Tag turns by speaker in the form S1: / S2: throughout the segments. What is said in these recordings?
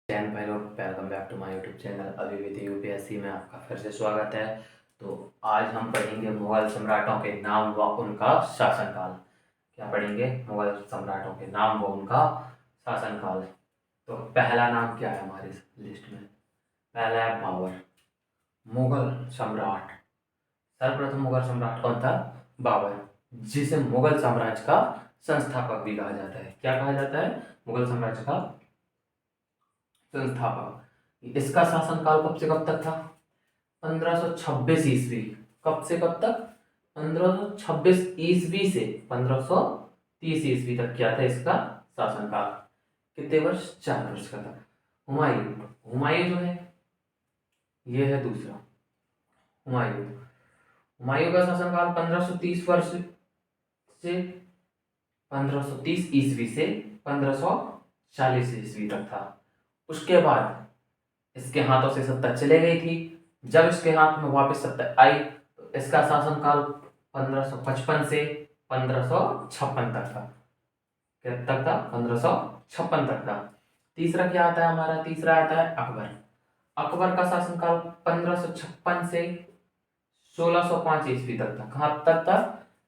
S1: चैन भाई लोग, welcome back to my YouTube channel Abhividhi UPSC में आपका फिर से स्वागत है। तो आज हम पढ़ेंगे मुगल सम्राटों के नाम व उनका शासनकाल। क्या पढ़ेंगे? मुगल सम्राटों के नाम व उनका शासनकाल। तो पहला नाम क्या है हमारी लिस्ट में? पहला है बाबर, मुगल सम्राट। सर्वप्रथम मुगल सम्राट कौन था? बाबर, जिसे मुगल साम्राज्य का संस्थापक भी कहा जाता है। क्या कहा जाता है? मुगल साम्राज्य का संस्थापक। इसका शासनकाल कब से कब तक था? 1526 ईस्वी। कब से कब तक? 1526 ईस्वी से 1530 ईस्वी तक क्या था इसका शासनकाल? कितने वर्ष? 4 वर्ष का था। हुमायूं, हुमायूं जो है ये है दूसरा हुमायूं। हुमायूं का शासनकाल 1530 वर्ष से 1530 ईस्वी से 1540 ईस्वी तक था। उसके बाद इसके हाथों से सत्ता चले गई थी। जब इसके हाथ में वापस सत्ता आई तो इसका शासनकाल 1555 से 1556 तक था। क्या तक था? 1556 तक था। तीसरा क्या आता है हमारा? तीसरा आता है अकबर। अकबर का शासनकाल 1556 से 1605 ईस्वी तक था। कहाँ तक था?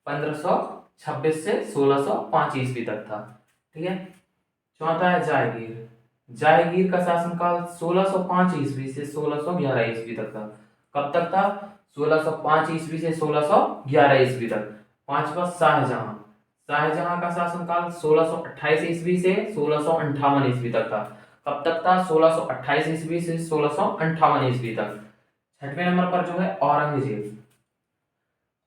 S1: 1526 से 1605 ईस्वी तक था। ठीक है। चौथा है जहांगीर। जहांगीर का शासनकाल 1605 ईस्वी से 1611 ईस्वी तक था। कब तक था? 1605 ईस्वी से 1611 ईस्वी तक। पांचवा शाहजहां। शाहजहां का शासनकाल 1628 ईस्वी से 1658 ईस्वी तक था। कब तक था? 1628 ईस्वी से 1658 ईस्वी तक। छठवें नंबर पर जो है औरंगजेब।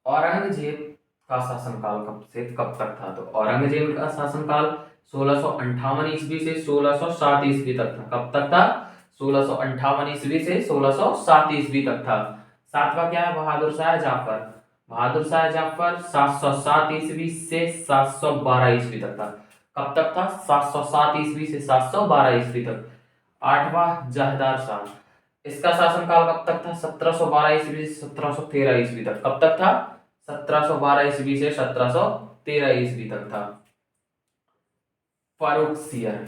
S1: औरंगजेब का शासनकाल कब से कब तक था? तो औरंगजेब का शासनकाल 1658 ईस्वी से 1607 ईस्वी तक था। कब तक था? 1658 ईस्वी से 1607 ईस्वी तक था। सातवां क्या है? बहादुर शाह जाफर। बहादुर शाह जाफर 707 ईस्वी से 712 ईस्वी तक था। कब तक था? 707 ईस्वी से 712 ईस्वी तक। आठवां जहदार शाह। इसका शासनकाल कब तक था? 1712 ईस्वी से 1713 ईस्वी तक। कब तक था? 1712 ईस्वी से 1713 ईस्वी तक था। फारूक सियर।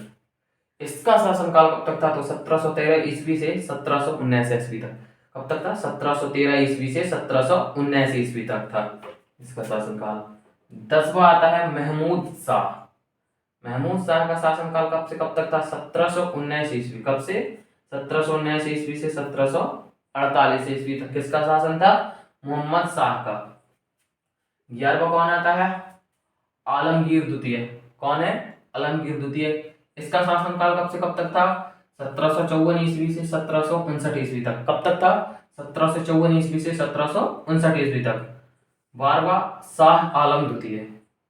S1: इसका शासनकाल कब तक था? तो 1713 ईस्वी से 1719 ईस्वी तक। कब तक था? 1713 ईस्वी से 1719 ईस्वी तक था इसका शासनकाल। 10वां आता है महमूद शाह। महमूद शाह का शासनकाल कब से कब तक था? 1719 ईस्वी। कब से? 1719 ईस्वी से 1748 ईस्वी तक किसका शासन था? मोहम्मद शाह का। 11वां कौन आता है? आलमगीर द्वितीय। कौन है? आलमगीर द्वितीय। इसका शासनकाल कब से कब तक था? 1754 ईस्वी से 1759 ईस्वी तक। कब तक था? 1754 ईस्वी से 1759 ईस्वी तक। 12वां शाह आलम द्वितीय।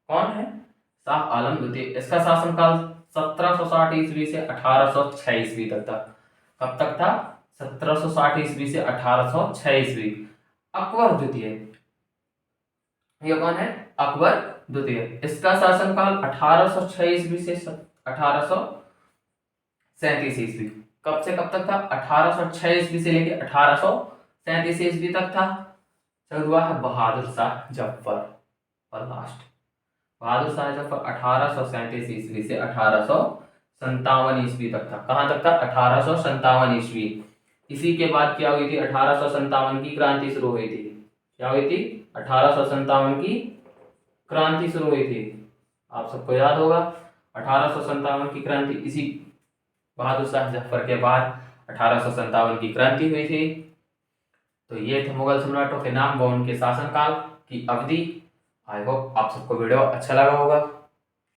S1: कौन है? शाह आलम द्वितीय। इसका शासनकाल 1760 ईस्वी से 1806 ईस्वी तक था। कब तक था? 1760 ईस्वी से 1806 ईस्वी। अकबर द्वितीय। ये कौन है? अकबर द्वितीय। इसका शासनकाल 1806 ईस्वी से 1837 ईस्वी। कब से कब तक था? 1806 ईस्वी से लेकर 1837 ईस्वी तक था। 14वां है बहादुर शाह जफर और लास्ट। बहादुर शाह जफर 1837 ईस्वी से 1857 ईस्वी तक था। कहां तक था? 1857 ईस्वी। इसी के बाद क्या हुई थी? 1857 की क्रांति शुरू हुई थी। क्या हुई थी? 1857 की क्रांति शुरू हुई थी। आप सबको याद होगा 1857 की क्रांति। इसी बहादुर शाह जफर के बाद 1857 की क्रांति हुई थी। तो ये थे मुगल सम्राटों के नाम व उनके शासनकाल की अवधि। आई होप आप सबको वीडियो अच्छा लगा होगा।